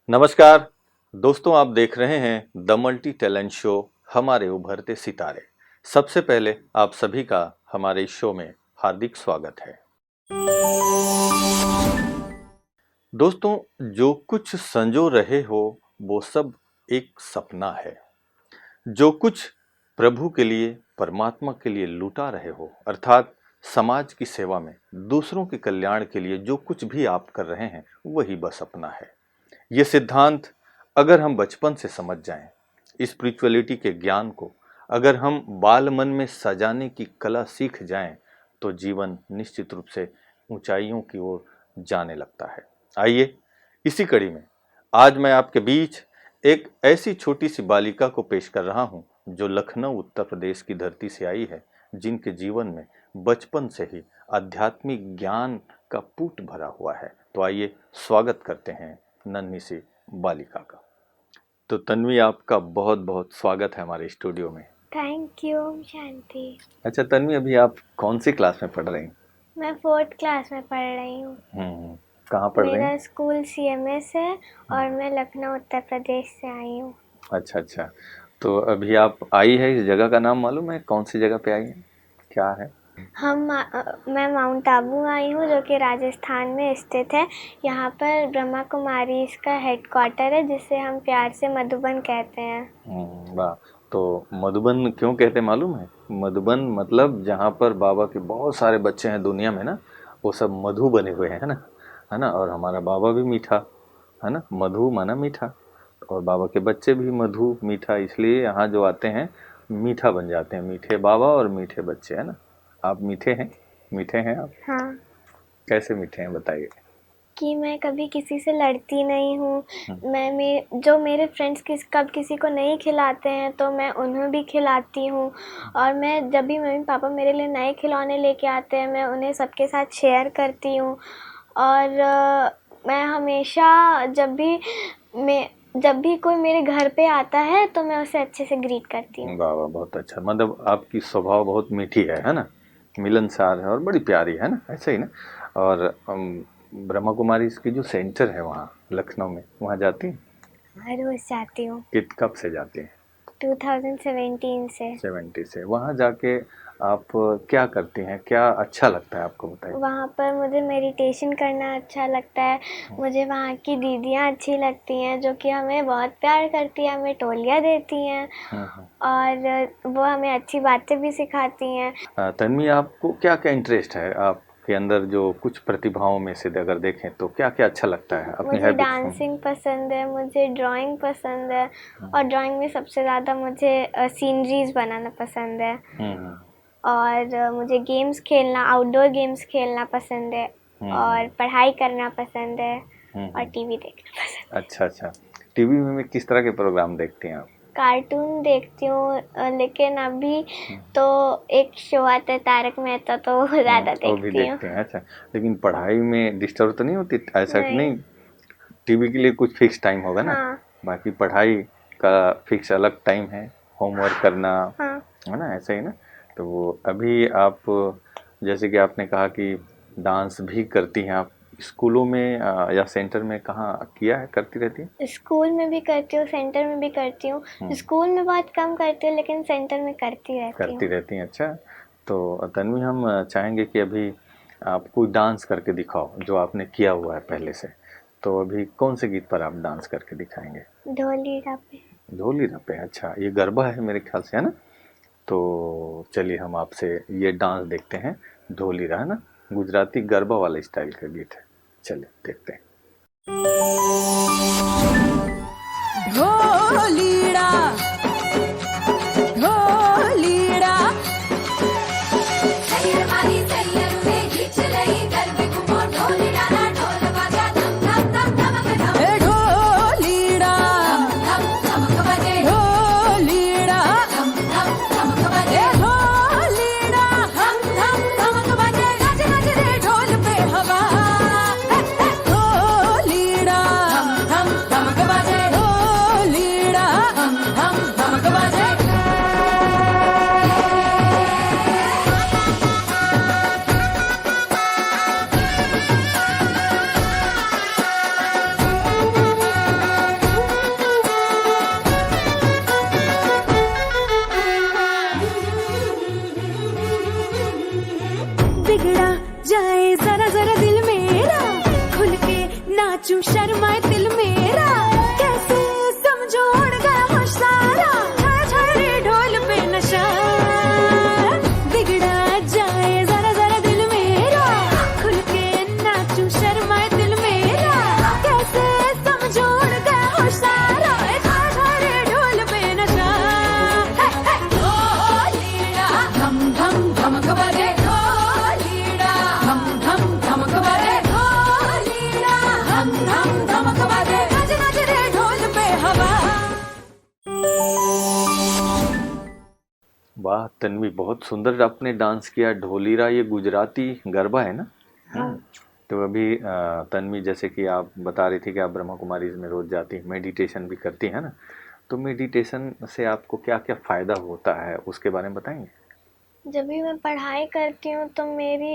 नमस्कार दोस्तों, आप देख रहे हैं द मल्टी टैलेंट शो हमारे उभरते सितारे। सबसे पहले आप सभी का हमारे इस शो में हार्दिक स्वागत है। दोस्तों, जो कुछ संजो रहे हो वो सब एक सपना है। जो कुछ प्रभु के लिए, परमात्मा के लिए लुटा रहे हो, अर्थात समाज की सेवा में, दूसरों के कल्याण के लिए जो कुछ भी आप कर रहे हैं वही बस अपना है। ये सिद्धांत अगर हम बचपन से समझ जाएं, स्पिरिचुअलिटी के ज्ञान को अगर हम बाल मन में सजाने की कला सीख जाएं, तो जीवन निश्चित रूप से ऊंचाइयों की ओर जाने लगता है। आइए, इसी कड़ी में आज मैं आपके बीच एक ऐसी छोटी सी बालिका को पेश कर रहा हूं जो लखनऊ उत्तर प्रदेश की धरती से आई है, जिनके जीवन में बचपन से ही आध्यात्मिक ज्ञान का पूट भरा हुआ है। तो आइए स्वागत करते हैं नन्ही सी बालिका का। तो तन्वी, आपका बहुत बहुत स्वागत है हमारे स्टूडियो में। थैंक यू शांति। अच्छा तन्वी, अभी आप कौन सी क्लास में पढ़ रही हैं? मैं 4th क्लास में पढ़ रही हूँ। कहाँ पढ़ रही हैं? मेरा स्कूल CMS है और मैं लखनऊ उत्तर प्रदेश से आई हूँ। अच्छा, तो अभी आप आई है, इस जगह का नाम मालूम है? कौन सी जगह पे आई है, क्या है? मैं माउंट आबू आई हूँ, जो कि राजस्थान में स्थित है। यहाँ पर ब्रह्मा कुमारी इसका हेडक्वार्टर है, जिसे हम प्यार से मधुबन कहते हैं। वाह। तो मधुबन क्यों कहते हैं मालूम है? मधुबन मतलब जहाँ पर बाबा के बहुत सारे बच्चे हैं दुनिया में ना, वो सब मधु बने हुए हैं, है ना। और हमारा बाबा भी मीठा है ना, मधु माना मीठा, और बाबा के बच्चे भी मधु मीठा, इसलिए यहाँ जो आते हैं मीठा बन जाते हैं। मीठे बाबा और मीठे बच्चे, है ना। आप मीठे हैं आप? हाँ। कैसे मीठे हैं बताइए? कि मैं कभी किसी से लड़ती नहीं हूँ। जो मेरे फ्रेंड्स कब किसी को नहीं खिलाते हैं तो मैं उन्हें भी खिलाती हूँ। और मैं जब भी मम्मी पापा मेरे लिए नए खिलौने लेके आते हैं, मैं उन्हें सबके साथ शेयर करती हूँ। और मैं हमेशा जब भी कोई मेरे घर पे आता है तो मैं उसे अच्छे से ग्रीट करती हूँ। वाह वाह, बहुत अच्छा। मतलब आपकी स्वभाव बहुत मीठी है ना, मिलनसार है और बड़ी प्यारी है ना, ऐसे ही ना। और ब्रह्मा कुमारी इसकी जो सेंटर है वहाँ लखनऊ में, वहाँ जाती हैं? हर रोज जाती हूँ। कब से जाती हैं? 2017 से। 70 से। वहाँ जाके आप क्या करती हैं, क्या अच्छा लगता है आपको, बताइए? वहाँ पर मुझे मेडिटेशन करना अच्छा लगता है। मुझे वहाँ की दीदियाँ अच्छी लगती हैं, जो कि हमें बहुत प्यार करती हैं, हमें टोलियाँ देती हैं और वो हमें अच्छी बातें भी सिखाती हैं। तन्वी, आपको क्या क्या इंटरेस्ट है आपके अंदर, जो कुछ प्रतिभाओं में से अगर देखें तो क्या क्या अच्छा लगता है अपनी? मुझे डांसिंग पसंद है, मुझे ड्राइंग पसंद है, और ड्राइंग में सबसे ज़्यादा मुझे सीनरीज बनाना पसंद है। और मुझे गेम्स खेलना, आउटडोर गेम्स खेलना पसंद है, और पढ़ाई करना पसंद है, और टीवी देखना पसंद है। अच्छा। टीवी में किस तरह के प्रोग्राम देखती हैं आप? कार्टून देखती हूँ, लेकिन अभी तो एक शो आता है तारक मेहता, तो वो ज़्यादा देखती हूँ। अच्छा, लेकिन पढ़ाई में डिस्टर्ब तो नहीं होती? ऐसा नहीं, टीवी के लिए कुछ फिक्स टाइम होगा ना। बाकी पढ़ाई का फिक्स अलग टाइम है, होमवर्क करना है ना, ऐसे ही ना। तो वो अभी आप, जैसे कि आपने कहा कि डांस भी करती हैं आप, स्कूलों में या सेंटर में कहाँ किया है, करती रहती हैं? स्कूल में भी करती हूँ, सेंटर में भी करती हूँ। स्कूल में बहुत कम करती हूँ, लेकिन सेंटर में करती रहती हूँ। अच्छा, तो तन्वी, हम चाहेंगे कि अभी आप कोई डांस करके दिखाओ जो आपने किया हुआ है पहले से। तो अभी कौन से गीत पर आप डांस करके दिखाएंगे? ढोली रपे। अच्छा, ये गरबा है मेरे ख्याल से, है ना। तो चलिए हम आपसे ये डांस देखते हैं, ढोली रहा, है ना, गुजराती गरबा वाला स्टाइल का गीत है। चलिए देखते हैं। ढोलीड़ा ढोलीड़ा सैयर मारी सैयर में खींच लई गरबे को ढोलीड़ा ना ढोल बाजा धम धम धम धमक धम। ए ढोलीड़ा धम धम धमक बजे, ढोलीड़ा धम धम धमक बजे, ढोलीड़ा धम धम धमक बजे, गज गज रे ढोल पे हवा, ढोलीड़ा धम धम धमक बजे, ढोलीड़ा धम धम वाह तन्वी, बहुत सुंदर आपने डांस किया। ढोलीरा ये गुजराती गरबा है ना? हाँ। तो अभी तन्वी, जैसे कि आप बता रही थी कि आप ब्रह्मा कुमारी में रोज जाती, मेडिटेशन भी करती है ना, तो मेडिटेशन से आपको क्या क्या फायदा होता है उसके बारे में बताएंगे? जब भी मैं पढ़ाई करती हूँ तो मेरी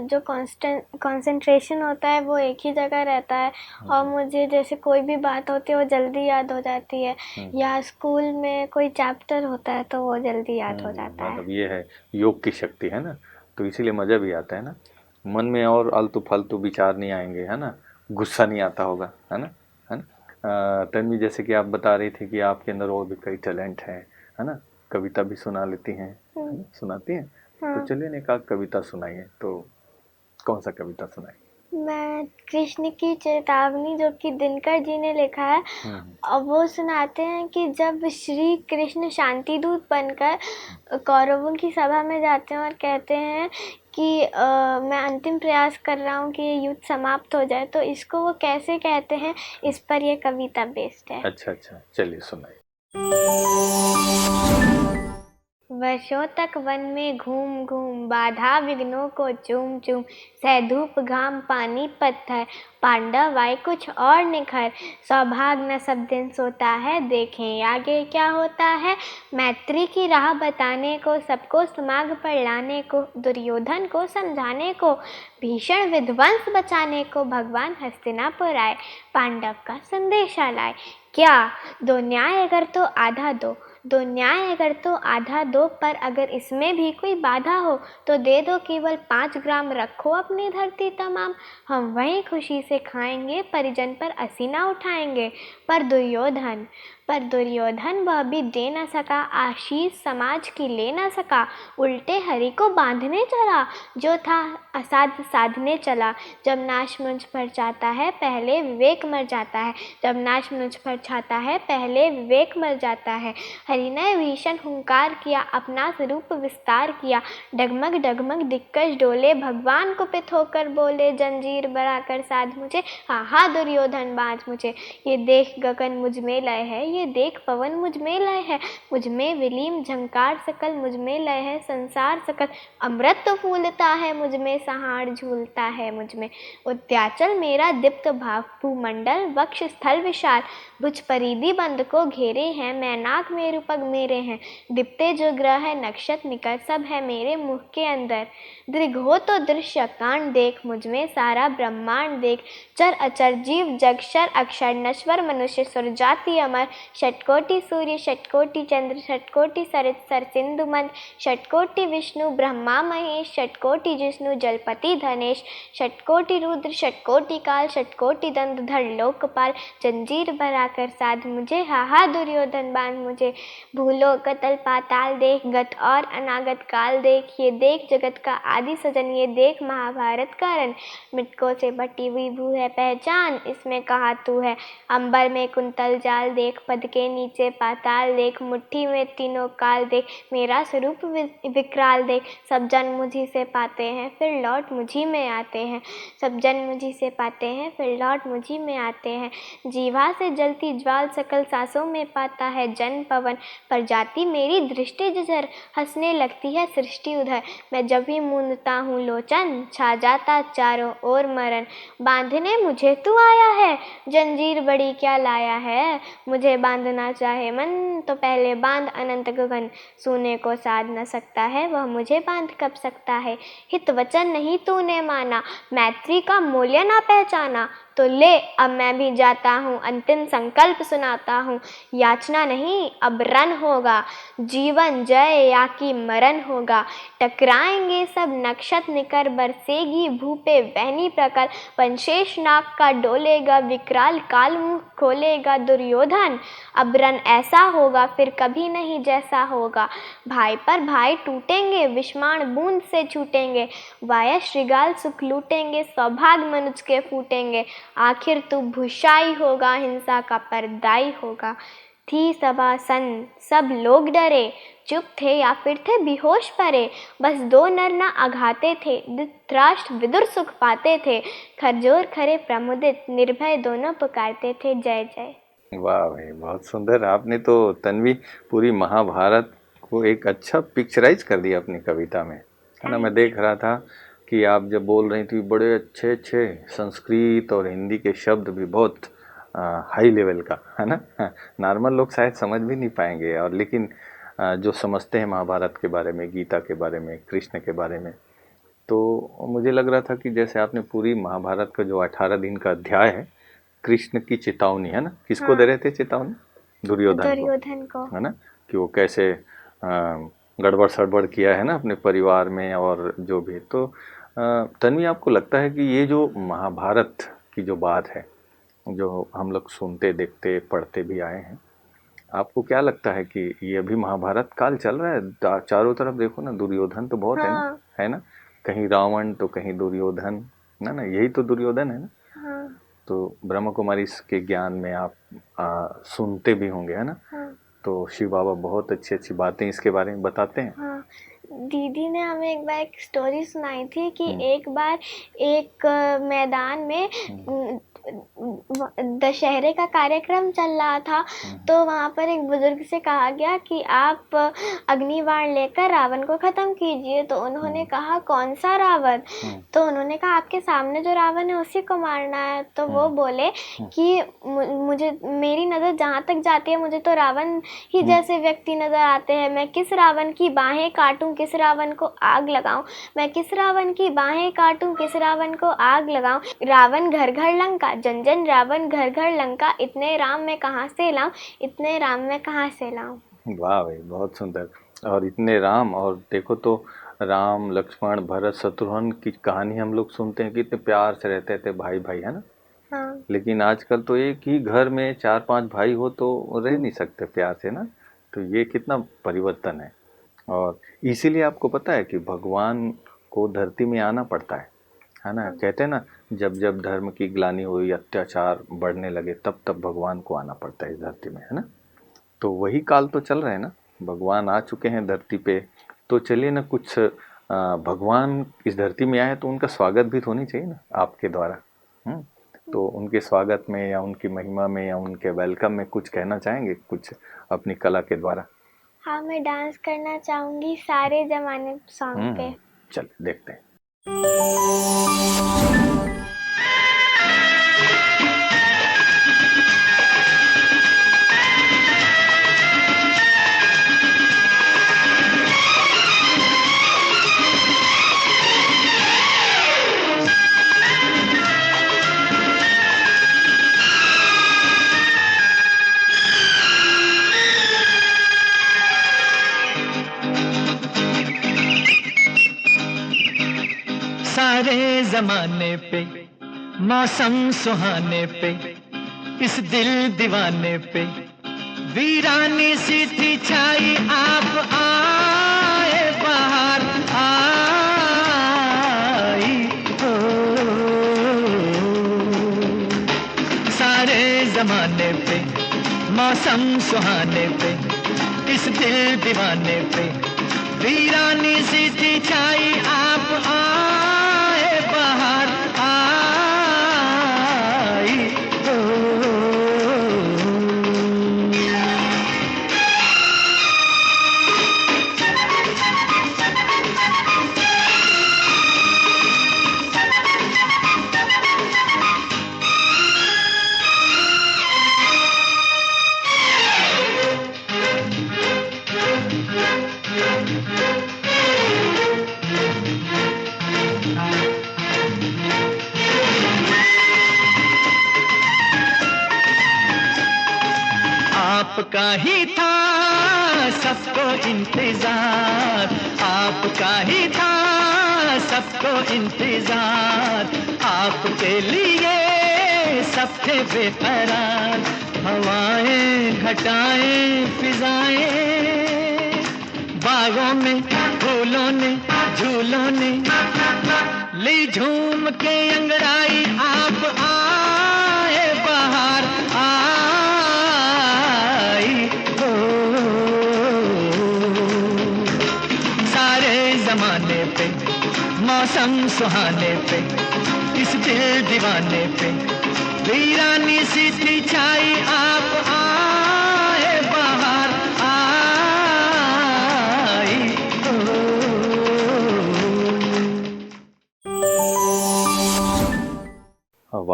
जो कंसंट्रेशन होता है वो एक ही जगह रहता है, और मुझे जैसे कोई भी बात होती है वो जल्दी याद हो जाती है, या स्कूल में कोई चैप्टर होता है तो वो जल्दी याद हो जाता है। मतलब ये है योग की शक्ति है ना, तो इसीलिए मज़ा भी आता है ना, मन में और आलतू फालतू विचार नहीं आएंगे, है ना, गुस्सा नहीं आता होगा, है ना, है ना। तन्वी, जैसे कि आप बता रही थी कि आपके अंदर और भी कई टैलेंट हैं, है ना, कविता भी सुना लेती हैं, है ना? सुनाती हैं? तो चलिए एक आध कविता सुनाइए, तो कौन सा कविता सुनाइए? मैं कृष्ण की चेतावनी, जो कि दिनकर जी ने लिखा है, और वो सुनाते हैं कि जब श्री कृष्ण शांति दूत बनकर कौरवों की सभा में जाते हैं और कहते हैं कि मैं अंतिम प्रयास कर रहा हूँ कि ये युद्ध समाप्त हो जाए, तो इसको वो कैसे कहते हैं, इस पर ये कविता बेस्ड है। अच्छा, चलिए सुनाइए। वर्षों तक वन में घूम घूम, बाधा विघ्नों को चूम चूम, सह धूप घाम पानी पत्थर, पांडव आए कुछ और निखर, सौभाग्य न सब दिन सोता है, देखें आगे क्या होता है। मैत्री की राह बताने को, सबको समाग पर लाने को, दुर्योधन को समझाने को, भीषण विध्वंस बचाने को, भगवान हस्तिनापुर आए, पांडव का संदेशा लाए। क्या दो न्याय अगर तो आधा दो, दो न्याय अगर तो आधा दो, पर अगर इसमें भी कोई बाधा हो तो दे दो केवल 5 ग्राम, रखो अपनी धरती तमाम, हम वहीं खुशी से खाएंगे, परिजन पर असीना उठाएंगे। पर दुर्योधन वह भी दे न सका, आशीष समाज की ले न सका, उल्टे हरि को बांधने चला, जो था असाध्य साधने चला। जब नाश मुझ पर चाहता है पहले विवेक मर जाता है, जब नाश मुझ पर चाहता है पहले विवेक मर जाता है। हरि ने भीषण हुंकार किया, अपना स्वरूप विस्तार किया, डगमग डगमग दिग्गज डोले, भगवान कुपित होकर बोले, जंजीर बनाकर साध मुझे, हा दुर्योधन बांध मुझे। ये देख गगन मुझ में लय है, ये देख पवन मुझ में लय है, मुझ में विलीन झंकार सकल, मुझ में लय है संसार सकल, अमृत तो फूलता है मुझ में, सहार झूलता है मुझ में। उद्याचल मेरा दीप्त भाव, भूमंडल वक्ष स्थल विशाल, भुज परिधि बंद को घेरे हैं, मैनाक मेरु पग मेरे हैं, दिप्ते जो ग्रह है नक्षत्र निकट, सब है मेरे मुख के अंदर। दृघो तो दृश्य कांड देख, मुझ में सारा ब्रह्मांड देख, चर अचर जीव जग क्षर अक्षर, नश्वर मनुष्य सुर जाति अमर, षटकोटि सूर्य षटकोटि चंद्र, षटकोटि सरित सर सिंधु मंद, षटकोटि विष्णु ब्रह्मा महेश, षटकोटि जिष्णु जलपति धनेश, षटकोटि रुद्र षटकोटि काल, षटकोटि दंडधर लोकपाल, जंजीर बनाकर साध मुझे, हा दुर्योधन बांध मुझे। भूलो कतल पाताल देख, गत और अनागत काल देख, ये देख जगत का आदि सजन, ये देख महाभारत का रण, मृतकों से बटी हुई भू है पहचान, इसमें कहा तू है। अंबर में कुंतल जाल देख, पद के नीचे पाताल देख, मुट्ठी में तीनों काल देख, मेरा स्वरूप विकराल देख। सब जन मुझी से पाते हैं फिर लौट मुझी में आते हैं, सब जन मुझी से पाते हैं फिर लौट मुझी में आते हैं। जीवा से जलती ज्वाल सकल सांसों में पाता है जन पवन, पर जाती मेरी दृष्टि जिधर, हंसने लगती है सृष्टि उधर। मैं जब भी मूंदता हूँ लोचन, छा जाता चारों ओर मरण। बांधने मुझे तू आया है, जंजीर बड़ी क्या लाया है, मुझे बांधना चाहे मन तो पहले बांध अनंत गगन। सोने को साध न सकता है वह मुझे बांध कब सकता है, हित वचन नहीं तूने माना, मैत्री का मूल्य ना पहचाना। तो ले अब मैं भी जाता हूँ, अंतिम संकल्प सुनाता हूँ, याचना नहीं अब रण होगा, जीवन जय या कि मरण होगा। टकराएंगे सब नक्षत्र निकर, बरसेगी भू पे वहनी प्रकर, पंशेष नाग का डोलेगा, विकराल काल मुँह खोलेगा दुर्योधन। अब रण ऐसा होगा फिर कभी नहीं जैसा होगा, भाई पर भाई टूटेंगे, विस्माण बूंद से छूटेंगे, वाया श्रृगाल सुख लूटेंगे, सौभाग्य मनुज के फूटेंगे। आखिर तू भुशाई होगा, हिंसा का परदाई होगा। थी सभा सन सब लोग डरे, चुप थे या फिर थे बेहोश परे, बस 2 नर ना आघाते थे, धृतराष्ट्र विदुर सुख पाते थे, खरजोर खरे प्रमुदित, निर्भय दोनों पुकारते थे जय जय। वाह भाई, बहुत सुंदर। आपने तो तन्वी पूरी महाभारत को एक अच्छा पिक्चराइज कर दिया अपनी कविता में, है ना। मैं देख रहा था कि आप जब बोल रही थी बड़े अच्छे अच्छे संस्कृत और हिंदी के शब्द भी बहुत हाई लेवल का, है ना। नॉर्मल लोग शायद समझ भी नहीं पाएंगे, और लेकिन जो समझते हैं महाभारत के बारे में, गीता के बारे में, कृष्ण के बारे में, तो मुझे लग रहा था कि जैसे आपने पूरी महाभारत का जो 18 दिन का अध्याय है, कृष्ण की चेतावनी, है ना, किसको दे रहे थे चेतावनी? दुर्योधन को, है ना, कि वो कैसे गड़बड़ सड़बड़ किया है ना अपने परिवार में और जो भी। तो तन्वी, आपको लगता है कि ये जो महाभारत की जो बात है, जो हम लोग सुनते, देखते, पढ़ते भी आए हैं, आपको क्या लगता है कि ये अभी महाभारत काल चल रहा है? चारों तरफ देखो ना, दुर्योधन तो बहुत है ना, कहीं रावण तो कहीं दुर्योधन, ना यही तो दुर्योधन है ना। तो ब्रह्म कुमारी के ज्ञान में आप सुनते भी होंगे, है ना। तो शिव बाबा बहुत अच्छी अच्छी बातें इसके बारे में बताते हैं। दीदी ने हमें एक बार एक स्टोरी सुनाई थी कि एक बार एक मैदान में दशहरे का कार्यक्रम चल रहा था, तो वहाँ पर एक बुजुर्ग से कहा गया कि आप अग्निबाण लेकर रावण को ख़त्म कीजिए। तो उन्होंने कहा कौन सा रावण? तो उन्होंने कहा आपके सामने जो रावण है उसी को मारना है। तो वो बोले कि मुझे, मेरी नज़र जहाँ तक जाती है, मुझे तो रावण ही जैसे व्यक्ति नज़र आते हैं। मैं किस रावण की बाहें काटूं, किस रावण को आग लगाऊं, मैं किस रावण की बाहें काटूं, किस रावण को आग लगाऊं। रावण घर घर लंका, जन जन रावण घर घर लंका, इतने राम मैं कहाँ से लाऊं, इतने राम मैं कहाँ से लाऊं। वाह भाई, बहुत सुंदर। और इतने राम, और देखो तो राम, लक्ष्मण, भरत, शत्रुघ्न की कहानी हम लोग सुनते हैं, कितने प्यार से रहते थे भाई भाई, है ना। लेकिन आजकल तो एक ही घर में 4-5 भाई हो तो रह नहीं सकते प्यार से ना। तो ये कितना परिवर्तन है। और इसीलिए आपको पता है कि भगवान को धरती में आना पड़ता है ना। कहते हैं ना, जब जब धर्म की ग्लानि हुई, अत्याचार बढ़ने लगे, तब तब भगवान को आना पड़ता है इस धरती में, है ना। तो वही काल तो चल रहे हैं ना, भगवान आ चुके हैं धरती पे। तो चलिए ना, कुछ भगवान इस धरती में आए तो उनका स्वागत भी तो होनी चाहिए ना आपके द्वारा। तो उनके स्वागत में या उनकी महिमा में या उनके वेलकम में कुछ कहना चाहेंगे, कुछ अपनी कला के द्वारा? हाँ, मैं डांस करना चाहूँगी सारे जमाने सॉन्ग पे। चल देखते हैं। सारे जमाने पे, मौसम सुहाने पे, इस दिल दीवाने पे वीरानी सी थी छाई, आप आए बाहर आई हो। सारे जमाने पे, मौसम सुहाने पे, इस दिल दीवाने पे वीरानी सी थी छाई, आप आए बाहर आई हो। आपका ही था सबको इंतजार, आपका ही था सबको इंतजार, आपके लिए सब थे बेकरार। हवाएं, घटाएं, फिजाएं, बागों में, फूलों ने, झूलों ने ली झूम के अंगड़ाई, आप आए बाहर आई हो। सारे जमाने पे, मौसम सुहाने पे, इस दिल दीवाने पे वीरानी सी थी छाई, आप आए बाहर आई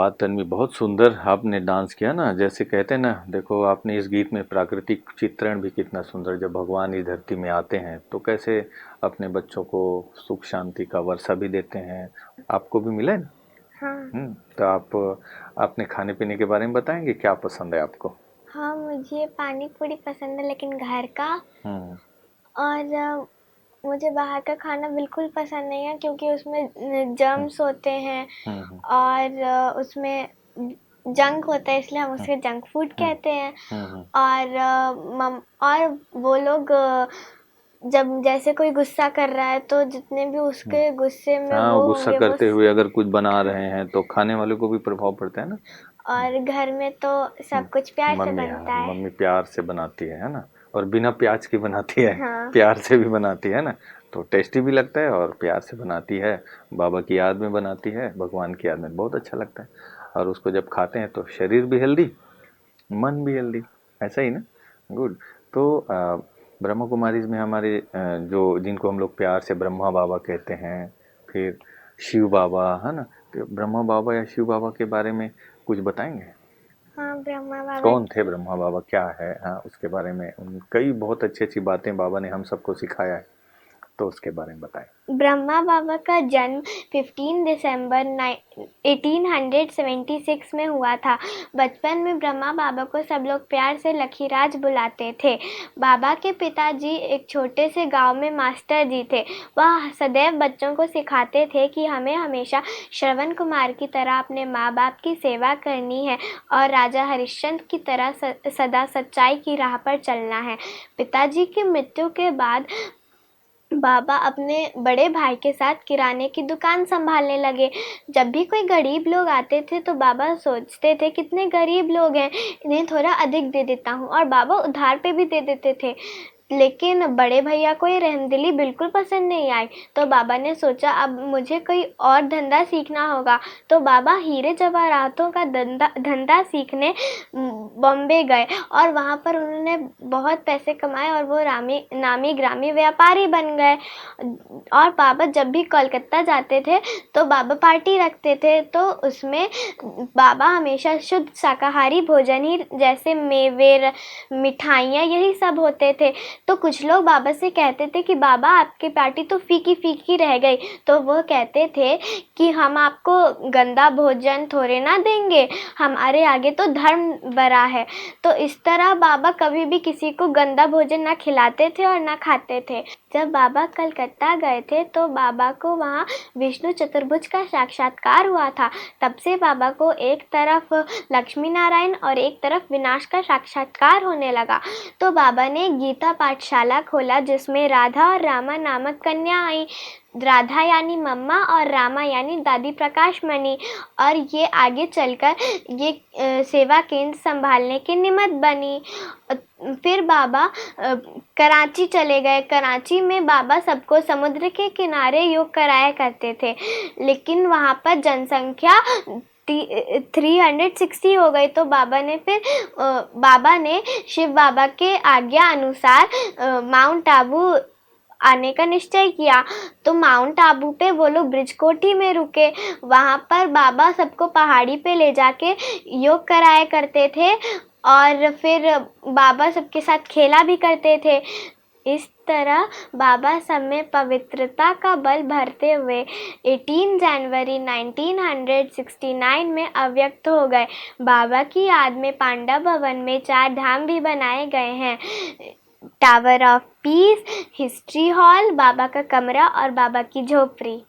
बात तन्वी, बहुत सुंदर आपने डांस किया ना। जैसे कहते हैं ना, देखो आपने इस गीत में प्राकृतिक चित्रण भी कितना सुंदर, जब भगवान इस धरती में आते हैं तो कैसे अपने बच्चों को सुख शांति का वर्षा भी देते हैं। आपको भी मिला है ना? हाँ। तो आप अपने खाने पीने के बारे में बताएंगे, क्या पसंद है आपको? हाँ, मुझे पानी पूरी पसंद है, लेकिन घर का। हम्म। और मुझे बाहर का खाना बिल्कुल पसंद नहीं है, क्योंकि उसमें जर्म्स होते हैं हम्म। और उसमें जंक होता है, इसलिए हम उसे जंक फूड कहते हैं। हम्म। और वो लोग जब जैसे कोई गुस्सा कर रहा है तो जितने भी उसके गुस्से में हाँ, वो गुस्सा होंगे करते हुए अगर कुछ बना रहे हैं तो खाने वाले को भी प्रभाव पड़ता है ना। और घर में तो सब कुछ प्यार से मम्मी, बनता हाँ, है। मम्मी प्यार से बनाती है ना, और बिना प्याज की बनाती है, हाँ। प्यार से भी बनाती है ना, तो टेस्टी भी लगता है और प्यार से बनाती है। बाबा की याद में बनाती है, भगवान की याद में, बहुत अच्छा लगता है। और उसको जब खाते हैं तो शरीर भी हेल्दी, मन भी हेल्दी, ऐसा ही ना। गुड। तो ब्रह्मा कुमारीज में हमारे जो जिनको हम लोग प्यार से ब्रह्मा बाबा कहते हैं, फिर शिव बाबा, है ना। तो ब्रह्मा बाबा या शिव बाबा के बारे में कुछ बताएंगे? हाँ, ब्रह्मा बाबा। कौन थे ब्रह्मा बाबा, क्या है, हाँ उसके बारे में, उन कई बहुत अच्छी अच्छी बातें बाबा ने हम सबको सिखाया है, तो उसके बारे में बताएं। ब्रह्मा बाबा का जन्म 15 दिसंबर 1876 में हुआ था। बचपन में ब्रह्मा बाबा को सब लोग प्यार से लखीराज बुलाते थे। बाबा के पिताजी एक छोटे से गांव में मास्टर जी थे। वह सदैव बच्चों को सिखाते थे कि हमें हमेशा श्रवण कुमार की तरह अपने माँ बाप की सेवा करनी है और राजा हरिश्चंद्र की तरह सदा सच्चाई की राह पर चलना है। पिताजी की मृत्यु के बाद बाबा अपने बड़े भाई के साथ किराने की दुकान संभालने लगे। जब भी कोई गरीब लोग आते थे तो बाबा सोचते थे कितने गरीब लोग हैं, इन्हें थोड़ा अधिक दे देता हूँ, और बाबा उधार पे भी दे देते थे। लेकिन बड़े भैया को ये रहमदिली बिल्कुल पसंद नहीं आई, तो बाबा ने सोचा अब मुझे कोई और धंधा सीखना होगा। तो बाबा हीरे जवाहरातों का धंधा सीखने बॉम्बे गए और वहाँ पर उन्होंने बहुत पैसे कमाए और वो नामी ग्रामी व्यापारी बन गए। और बाबा जब भी कोलकाता जाते थे तो बाबा पार्टी रखते थे, तो उसमें बाबा हमेशा शुद्ध शाकाहारी भोजन ही, जैसे मेवे, मिठाइयाँ, यही सब होते थे। तो कुछ लोग बाबा से कहते थे कि बाबा आपकी पार्टी तो फीकी फीकी रह गई। तो वो कहते थे कि हम आपको गंदा भोजन थोड़े ना देंगे, हमारे आगे तो धर्म बड़ा है। तो इस तरह बाबा कभी भी किसी को गंदा भोजन ना खिलाते थे और ना खाते थे। जब बाबा कलकत्ता गए थे तो बाबा को वहाँ विष्णु चतुर्भुज का साक्षात्कार हुआ था। तब से बाबा को एक तरफ लक्ष्मी नारायण और एक तरफ विनाश का साक्षात्कार होने लगा। तो बाबा ने गीता पाठशाला खोला, जिसमें राधा और रामा नामक कन्या आई। राधा यानी मम्मा और रामा यानी दादी प्रकाश मणि, और ये आगे चलकर ये सेवा केंद्र संभालने की निमित्त बनी। फिर बाबा कराची चले गए। कराची में बाबा सबको समुद्र के किनारे योग कराया करते थे, लेकिन वहाँ पर जनसंख्या 360 हो गई। तो बाबा ने शिव बाबा के आज्ञा अनुसार माउंट आबू आने का निश्चय किया। तो माउंट आबू पे वो लोग ब्रिजकोठी में रुके। वहाँ पर बाबा सबको पहाड़ी पे ले जाके योग कराया करते थे और फिर बाबा सबके साथ खेला भी करते थे। इस तरह बाबा सब में पवित्रता का बल भरते हुए 18 जनवरी 1969 में अव्यक्त हो गए। बाबा की याद में पांडव भवन में 4 धाम भी बनाए गए हैं: tower of peace, history hall, बाबा का कमरा और बाबा की झोपड़ी।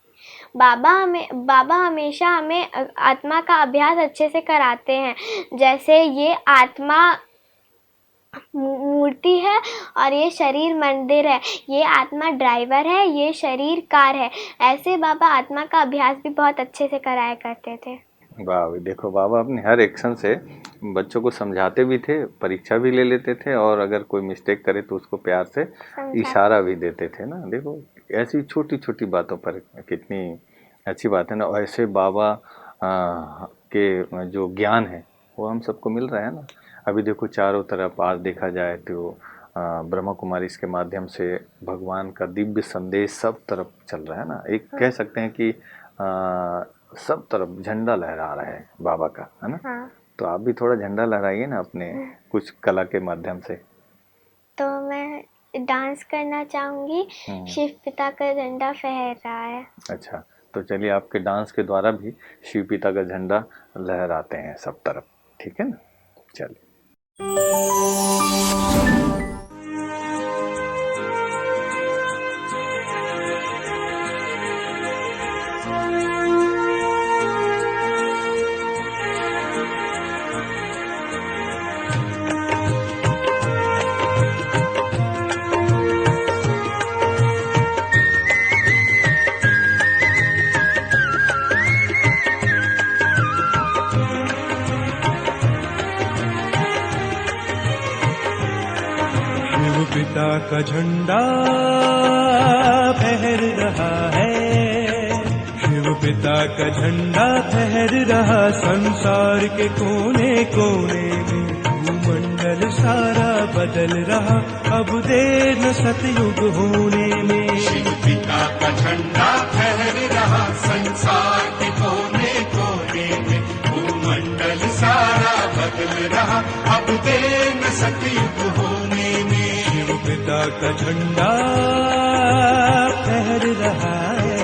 बाबा हमेशा हमें आत्मा का अभ्यास अच्छे से कराते हैं। जैसे ये आत्मा मूर्ति है और ये शरीर मंदिर है, ये आत्मा ड्राइवर है, ये शरीर कार है। ऐसे बाबा आत्मा का अभ्यास भी बहुत अच्छे से कराया करते थे। वाह, देखो बाबा अपने हर एक्शन से बच्चों को समझाते भी थे, परीक्षा भी ले लेते थे, और अगर कोई मिस्टेक करे तो उसको प्यार से इशारा भी देते थे ना। देखो ऐसी छोटी छोटी बातों पर कितनी अच्छी बात है ना। ऐसे बाबा के जो ज्ञान है वो हम सबको मिल रहा है ना। अभी देखो चारों तरफ आज देखा जाए तो ब्रह्मा कुमारी इसके माध्यम से भगवान का दिव्य संदेश सब तरफ चल रहा है ना। एक कह सकते हैं कि सब तरफ झंडा लहरा रहा है बाबा का, है ना? हाँ। तो आप भी थोड़ा झंडा लहराइए ना अपने कुछ कला के माध्यम से। तो मैं डांस करना चाहूँगी, शिव पिता का झंडा फहर रहा है। अच्छा, तो चलिए आपके डांस के द्वारा भी शिव पिता का झंडा लहराते हैं सब तरफ, ठीक है ना? चलिए। शिव पिता का झंडा फहर रहा है, शिव पिता का झंडा फहर रहा संसार के कोने कोने में, भूमंडल सारा बदल रहा अब देर न सतयुग होने में। शिव पिता का झंडा फहर रहा संसार के कोने कोने में, भूमंडल सारा बदल रहा अब देर न सतयुग होने में। शिव पिता का झंडा फहर रहा है।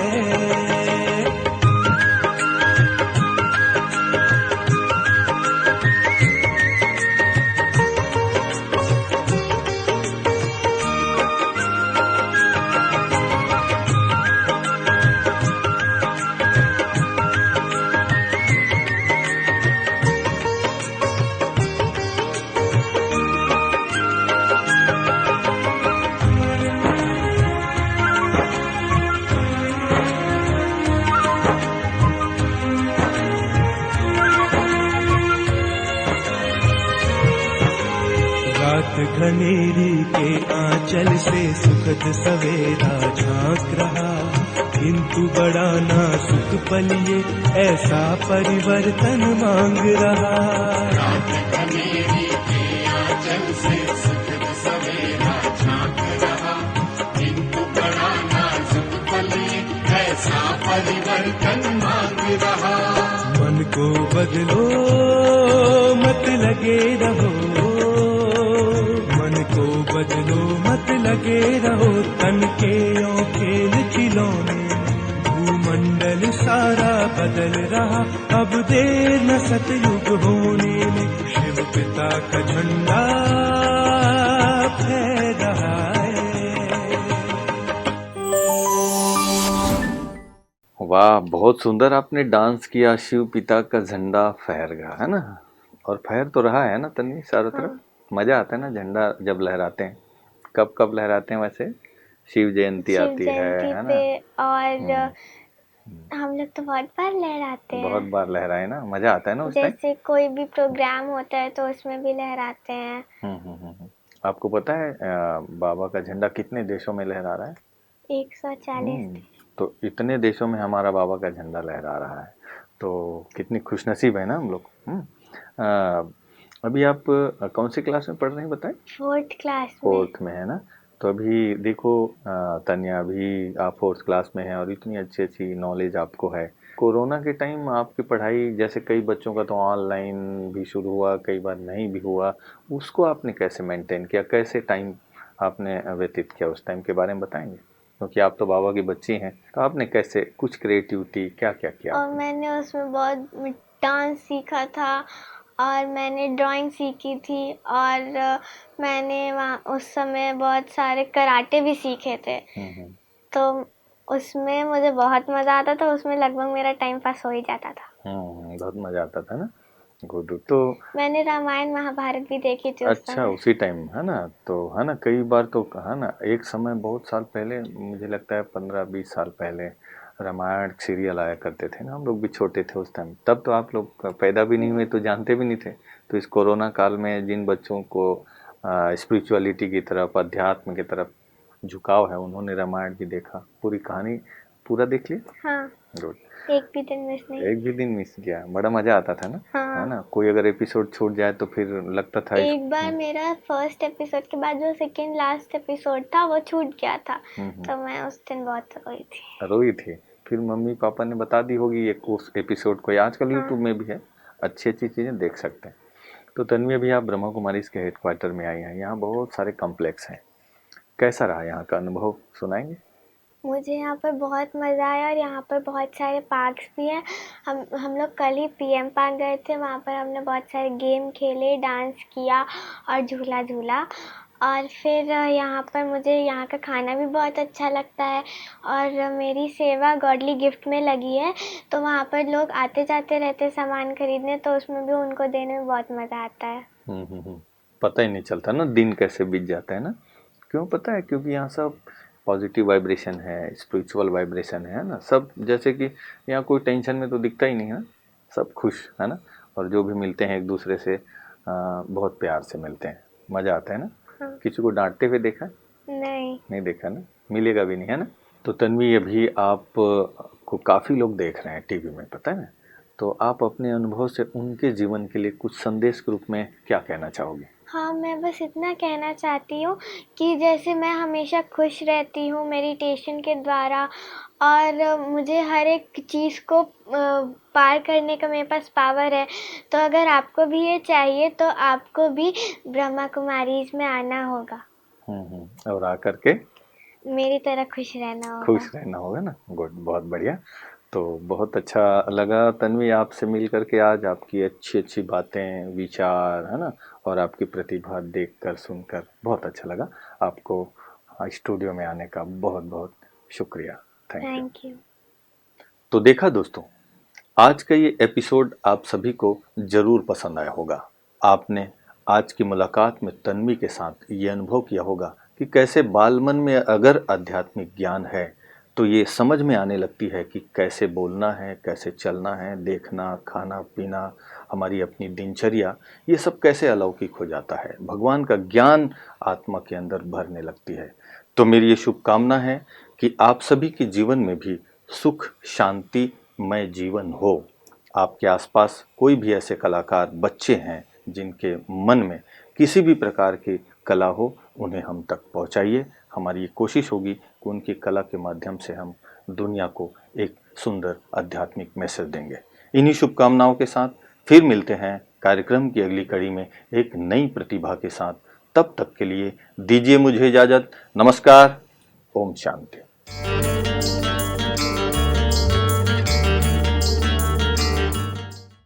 रात घनेरी के आंचल से सुखद सवेरा झांक रहा, किंतु बड़ा नाजुक पल ये ऐसा परिवर्तन मांग रहा। रात घनेरी के आंचल से सुखद सवेरा झांक रहा, किंतु बड़ा नाजुक पल ये ऐसा परिवर्तन मांग रहा। मन को बदलो मत लगे रहो, मन को बदलो मत लगे रहो, तन के ओ खेल खिलौने, भूमंडल सारा बदल रहा अब देर न सतयुग होने में। शिव पिता का झंडा फहर रहा है। वाह, बहुत सुंदर आपने डांस किया, शिव पिता का झंडा फहर गया, है ना? और फहर तो रहा है ना तन्वी चारों तरफ? मजा आता है ना झंडा जब लहराते हैं? कब कब लहराते हैं वैसे? शिव जयंती शिव आती जयंती है ना? पे, और हम लोग तो बहुत बार लहराते बहुत हैं। बार लहराए ना, मजा आता है ना उस टाइम? जैसे कोई भी प्रोग्राम होता है तो उसमें भी लहराते हैं। आपको पता है बाबा का झंडा कितने देशों में लहरा रहा है? 140। तो इतने देशों में हमारा बाबा का झंडा लहरा रहा है, तो कितनी खुशनसीब है ना हम लोग। अभी आप कौन सी क्लास में पढ़ रहे हैं बताएं? 4th क्लास में। 4th में है ना? तो अभी देखो तन्या, अभी आप 4th क्लास में हैं और इतनी अच्छी अच्छी नॉलेज आपको है। कोरोना के टाइम आपकी पढ़ाई, जैसे कई बच्चों का तो ऑनलाइन भी शुरू हुआ, कई बार नहीं भी हुआ, उसको आपने कैसे मेंटेन किया, कैसे टाइम आपने व्यतीत किया, उस टाइम के बारे में बताएंगे? क्योंकि आप तो बाबा की बच्ची हैं, तो आपने कैसे कुछ क्रिएटिविटी क्या क्या किया? और मैंने उसमें बहुत डांस सीखा था, और मैंने ड्राइंग सीखी थी, और मैंने वहाँ उस समय बहुत सारे कराटे भी सीखे थे। तो उसमें मुझे बहुत मज़ा आता था, उसमें लगभग मेरा टाइम पास हो ही जाता था। बहुत मज़ा आता था ना? गुड। तो मैंने रामायण महाभारत भी देखी थी उस अच्छा, समय। उसी टाइम है ना? तो है ना, कई बार तो है ना, एक समय बहुत साल पहले, मुझे लगता है 15-20 साल पहले रामायण सीरियल आया करते थे ना, हम लोग भी छोटे थे उस टाइम, तब तो आप लोग पैदा भी नहीं हुए तो जानते भी नहीं थे। तो इस कोरोना काल में जिन बच्चों को स्पिरिचुअलिटी की तरफ, अध्यात्म की तरफ झुकाव है, उन्होंने रामायण भी देखा, पूरी कहानी पूरा देख लिया। हाँ, गुड। एक भी दिन मिस नहीं। एक भी दिन मिस किया? बड़ा मजा आता था ना? हाँ। है ना? कोई अगर एपिसोड छूट जाए तो फिर लगता था एक बार मेरा फर्स्ट एपिसोड के बाद जो सेकंड लास्ट एपिसोड था वो छूट गया था, तो मैं उस दिन बहुत रोई थी। रोई थी। फिर मम्मी पापा ने बता दी होगी एक उस एपिसोड को, आजकल यूट्यूब में भी है, अच्छी अच्छी चीज़ें देख सकते हैं। तो तन्वी अभी आप ब्रह्मा कुमारी के हेडक्वार्टर में आई हैं, यहाँ बहुत सारे कॉम्प्लेक्स हैं, कैसा रहा यहाँ का अनुभव, सुनाएंगे? मुझे यहाँ पर बहुत मज़ा आया और यहाँ पर बहुत सारे पार्क्स भी हैं। हम लोग कल ही पीएम पार्क गए थे, वहाँ पर हमने बहुत सारे गेम खेले, डांस किया और झूला झूला। और फिर यहाँ पर मुझे यहाँ का खाना भी बहुत अच्छा लगता है और मेरी सेवा गॉडली गिफ्ट में लगी है, तो वहाँ पर लोग आते जाते रहते सामान खरीदने, तो उसमें भी उनको देने में बहुत मज़ा आता है। पता ही नहीं चलता ना दिन कैसे बीत जाता है ना, क्यों पता है? क्योंकि यहाँ सब पॉजिटिव वाइब्रेशन है, स्पिरिचुअल वाइब्रेशन है ना, सब जैसे कि यहाँ कोई टेंशन में तो दिखता ही नहीं है, सब खुश है ना, और जो भी मिलते हैं एक दूसरे से बहुत प्यार से मिलते हैं, मज़ा आता है ना। हाँ। किसी को डांटते हुए देखा? नहीं देखा ना, मिलेगा भी नहीं है ना। तो तन्वी अभी आप को काफ़ी लोग देख रहे हैं टीवी में, पता है ना, तो आप अपने अनुभव से उनके जीवन के लिए कुछ संदेश के रूप में क्या कहना चाहोगे? हाँ, मैं बस इतना कहना चाहती हूँ कि जैसे मैं हमेशा खुश रहती हूँ मेडिटेशन के द्वारा, और मुझे हर एक चीज़ को पार करने का मेरे पास पावर है, तो अगर आपको भी ये चाहिए तो आपको भी ब्रह्मा कुमारीज़ में आना होगा। और आकर के मेरी तरह खुश रहना होगा ना। गुड, बहुत बढ़िया। तो बहुत अच्छा लगा तन्वी आपसे मिल करके आज, आपकी अच्छी अच्छी बातें, विचार है ना, और आपकी प्रतिभा देखकर सुनकर बहुत अच्छा लगा। आपको स्टूडियो में आने का बहुत बहुत शुक्रिया। Thank you. तो देखा दोस्तों, आज का ये एपिसोड आप सभी को ज़रूर पसंद आया होगा। आपने आज की मुलाकात में तन्वी के साथ ये अनुभव किया होगा कि कैसे बालमन में अगर आध्यात्मिक ज्ञान है तो ये समझ में आने लगती है कि कैसे बोलना है, कैसे चलना है, देखना, खाना पीना, हमारी अपनी दिनचर्या, ये सब कैसे अलौकिक हो जाता है। भगवान का ज्ञान आत्मा के अंदर भरने लगती है। तो मेरी ये शुभकामना है कि आप सभी के जीवन में भी सुख शांतिमय जीवन हो। आपके आसपास कोई भी ऐसे कलाकार बच्चे हैं जिनके मन में किसी भी प्रकार की कला हो, उन्हें हम तक पहुंचाइए। हमारी ये कोशिश होगी कि उनकी कला के माध्यम से हम दुनिया को एक सुंदर आध्यात्मिक मैसेज देंगे। इन्हीं शुभकामनाओं के साथ फिर मिलते हैं कार्यक्रम की अगली कड़ी में एक नई प्रतिभा के साथ। तब तक के लिए दीजिए मुझे इजाज़त। नमस्कार। ओम शांति।